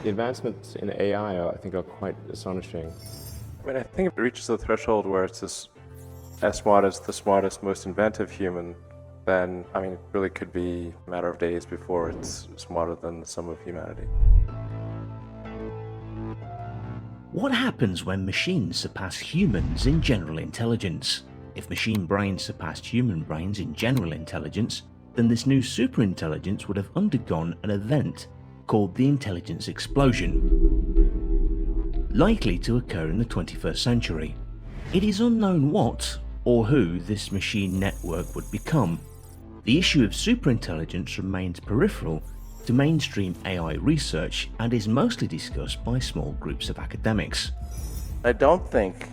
The advancements in AI, I think, are quite astonishing. I mean, I think if it reaches a threshold where it's as smart as the smartest, most inventive human, then, I mean, it really could be a matter of days before it's smarter than the sum of humanity. What happens when machines surpass humans in general intelligence? If machine brains surpassed human brains in general intelligence, then this new superintelligence would have undergone an event called the intelligence explosion, likely to occur in the 21st century. It is unknown what or who this machine network would become. The issue of superintelligence remains peripheral to mainstream AI research and is mostly discussed by small groups of academics. I don't think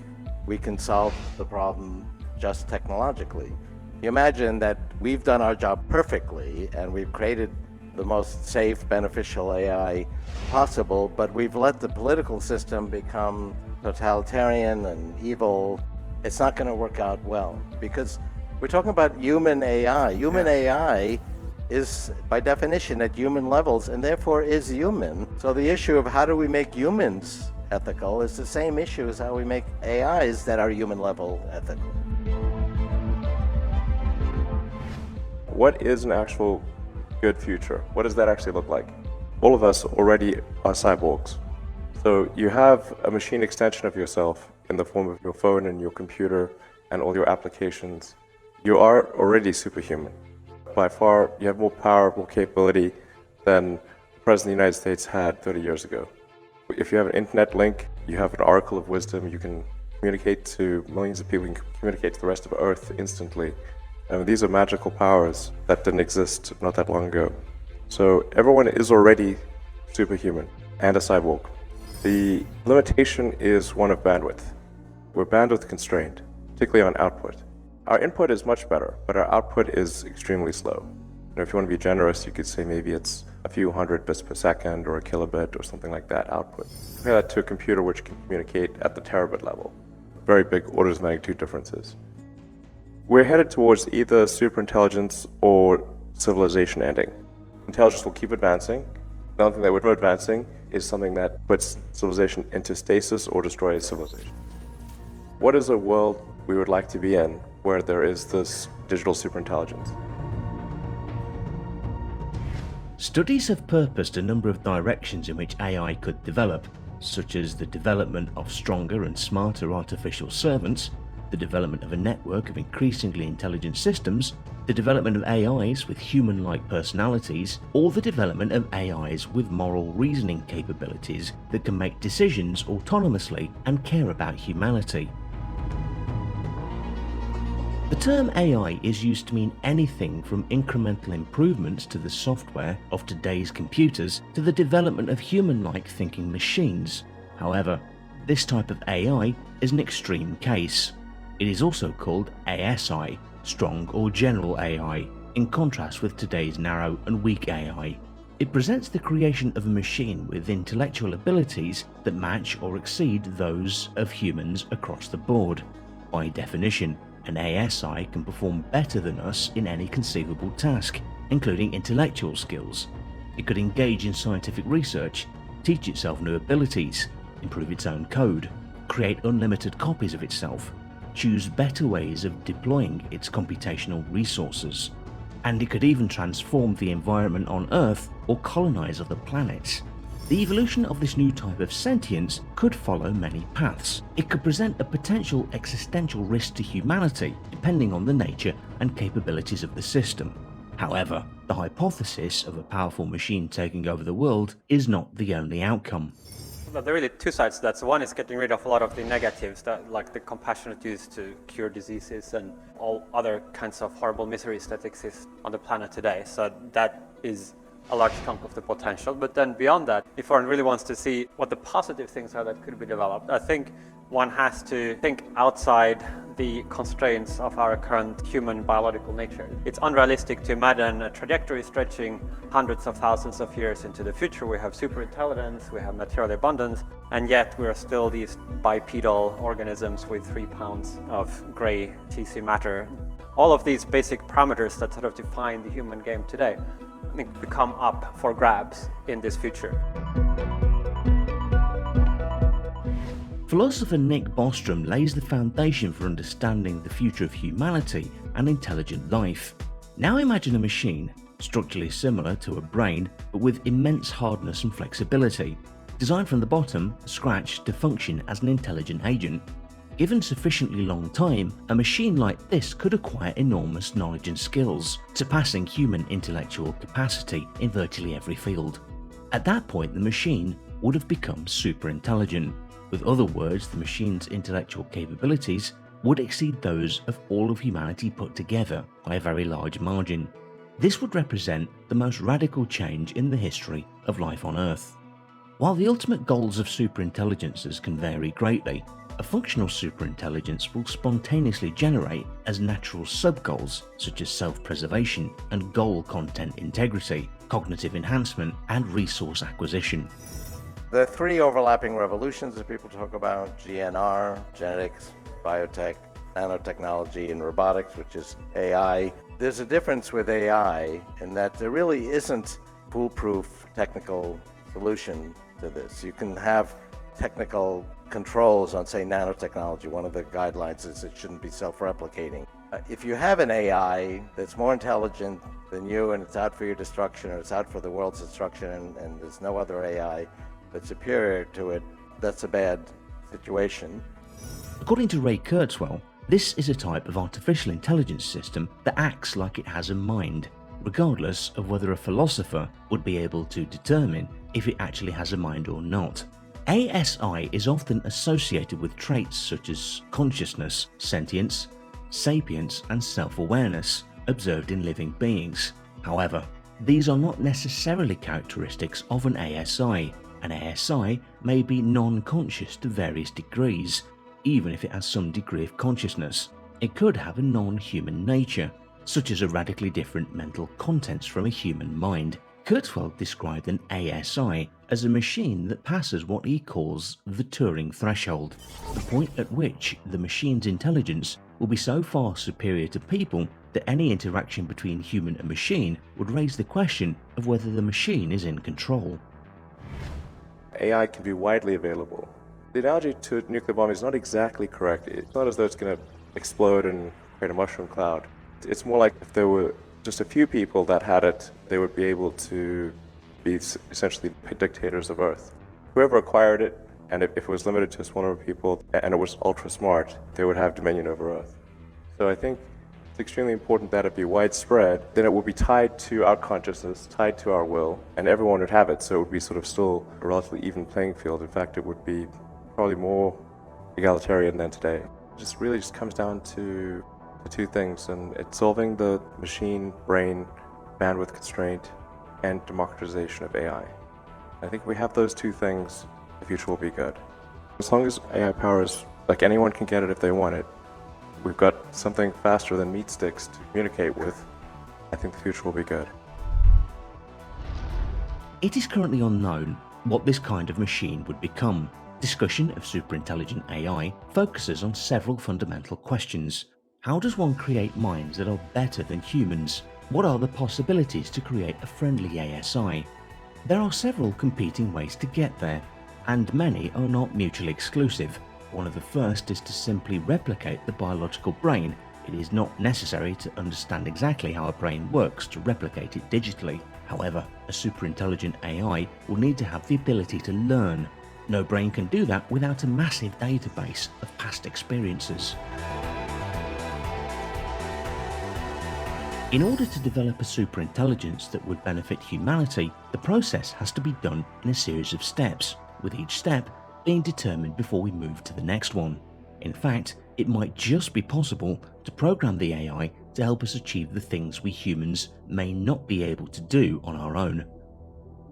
we can solve the problem just technologically. You imagine that we've done our job perfectly and we've created the most safe, beneficial AI possible, but we've let the political system become totalitarian and evil. It's not going to work out well because we're talking about human AI. Human AI is by definition at human levels and therefore is human. So the issue of how do we make humans ethical is the same issue as how we make AIs that are human level ethical. What is an actual good future? What does that actually look like? All of us already are cyborgs. So you have a machine extension of yourself in the form of your phone and your computer and all your applications. You are already superhuman. By far, you have more power, more capability than the President of the United States had 30 years ago. If you have an internet link, you have an oracle of wisdom, you can communicate to millions of people, you can communicate to the rest of Earth instantly. And these are magical powers that didn't exist not that long ago. So everyone is already superhuman and a cyborg. The limitation is one of bandwidth. We're bandwidth constrained, particularly on output. Our input is much better, but our output is extremely slow. If you want to be generous, you could say maybe it's a few hundred bits per second or a kilobit or something like that output. Compare that to a computer which can communicate at the terabit level. Very big orders of magnitude differences. We're headed towards either superintelligence or civilization ending. Intelligence will keep advancing. The only thing that we're advancing is something that puts civilization into stasis or destroys civilization. What is a world we would like to be in where there is this digital superintelligence? Studies have purposed a number of directions in which AI could develop, such as the development of stronger and smarter artificial servants, the development of a network of increasingly intelligent systems, the development of AIs with human-like personalities, or the development of AIs with moral reasoning capabilities that can make decisions autonomously and care about humanity. The term AI is used to mean anything from incremental improvements to the software of today's computers to the development of human-like thinking machines. However, this type of AI is an extreme case. It is also called ASI, strong or general AI, in contrast with today's narrow and weak AI. It presents the creation of a machine with intellectual abilities that match or exceed those of humans across the board. By definition, an ASI can perform better than us in any conceivable task, including intellectual skills. It could engage in scientific research, teach itself new abilities, improve its own code, create unlimited copies of itself, choose better ways of deploying its computational resources. And it could even transform the environment on Earth or colonize other planets. The evolution of this new type of sentience could follow many paths. It could present a potential existential risk to humanity, depending on the nature and capabilities of the system. However, the hypothesis of a powerful machine taking over the world is not the only outcome. But there are really two sides to that. So one is getting rid of a lot of the negatives, that, like the compassionate use to cure diseases and all other kinds of horrible miseries that exist on the planet today. So that is a large chunk of the potential. But then beyond that, if one really wants to see what the positive things are that could be developed, I think one has to think outside the constraints of our current human biological nature. It's unrealistic to imagine a trajectory stretching hundreds of thousands of years into the future. We have superintelligence, we have material abundance, and yet we are still these bipedal organisms with 3 pounds of gray TC matter. All of these basic parameters that sort of define the human game today, I think, become up for grabs in this future. Philosopher Nick Bostrom lays the foundation for understanding the future of humanity and intelligent life. Now imagine a machine, structurally similar to a brain but with immense hardness and flexibility, designed from the bottom, scratch to function as an intelligent agent. Given sufficiently long time, a machine like this could acquire enormous knowledge and skills, surpassing human intellectual capacity in virtually every field. At that point, the machine would have become super intelligent. With other words, the machine's intellectual capabilities would exceed those of all of humanity put together by a very large margin. This would represent the most radical change in the history of life on Earth. While the ultimate goals of superintelligences can vary greatly, a functional superintelligence will spontaneously generate as natural sub-goals such as self-preservation and goal content integrity, cognitive enhancement, and resource acquisition. The three overlapping revolutions that people talk about, GNR, genetics, biotech, nanotechnology, and robotics, which is AI. There's a difference with AI in that there really isn't foolproof technical solution to this. You can have technical controls on, say, nanotechnology. One of the guidelines is it shouldn't be self-replicating. If you have an AI that's more intelligent than you and it's out for your destruction or it's out for the world's destruction and there's no other AI that's superior to it, that's a bad situation. According to Ray Kurzweil, this is a type of artificial intelligence system that acts like it has a mind, regardless of whether a philosopher would be able to determine if it actually has a mind or not. ASI is often associated with traits such as consciousness, sentience, sapience, and self-awareness observed in living beings. However, these are not necessarily characteristics of an ASI. An ASI may be non-conscious to various degrees, even if it has some degree of consciousness. It could have a non-human nature, such as a radically different mental contents from a human mind. Kurzweil described an ASI as a machine that passes what he calls the Turing threshold, the point at which the machine's intelligence will be so far superior to people that any interaction between human and machine would raise the question of whether the machine is in control. AI can be widely available. The analogy to a nuclear bomb is not exactly correct. It's not as though it's going to explode and create a mushroom cloud. It's more like if there were just a few people that had it, they would be able to be essentially dictators of Earth. Whoever acquired it, and if it was limited to a small number of people, and it was ultra smart, they would have dominion over Earth. So I think it's extremely important that it be widespread, then it would be tied to our consciousness, tied to our will, and everyone would have it, so it would be sort of still a relatively even playing field. In fact, it would be probably more egalitarian than today. It just really comes down to the two things, and it's solving the machine-brain bandwidth constraint and democratization of AI. I think if we have those two things, the future will be good. As long as AI power is, like, anyone can get it if they want it, we've got something faster than meat sticks to communicate with, I think the future will be good. It is currently unknown what this kind of machine would become. Discussion of superintelligent AI focuses on several fundamental questions. How does one create minds that are better than humans? What are the possibilities to create a friendly ASI? There are several competing ways to get there, and many are not mutually exclusive. One of the first is to simply replicate the biological brain. It is not necessary to understand exactly how a brain works to replicate it digitally. However, a superintelligent AI will need to have the ability to learn. No brain can do that without a massive database of past experiences. In order to develop a superintelligence that would benefit humanity, the process has to be done in a series of steps, with each step being determined before we move to the next one. In fact, it might just be possible to program the AI to help us achieve the things we humans may not be able to do on our own.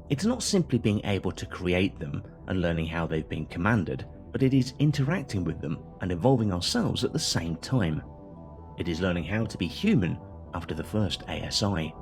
It's not simply being able to create them and learning how they've been commanded, but it is interacting with them and evolving ourselves at the same time. It is learning how to be human after the first ASI.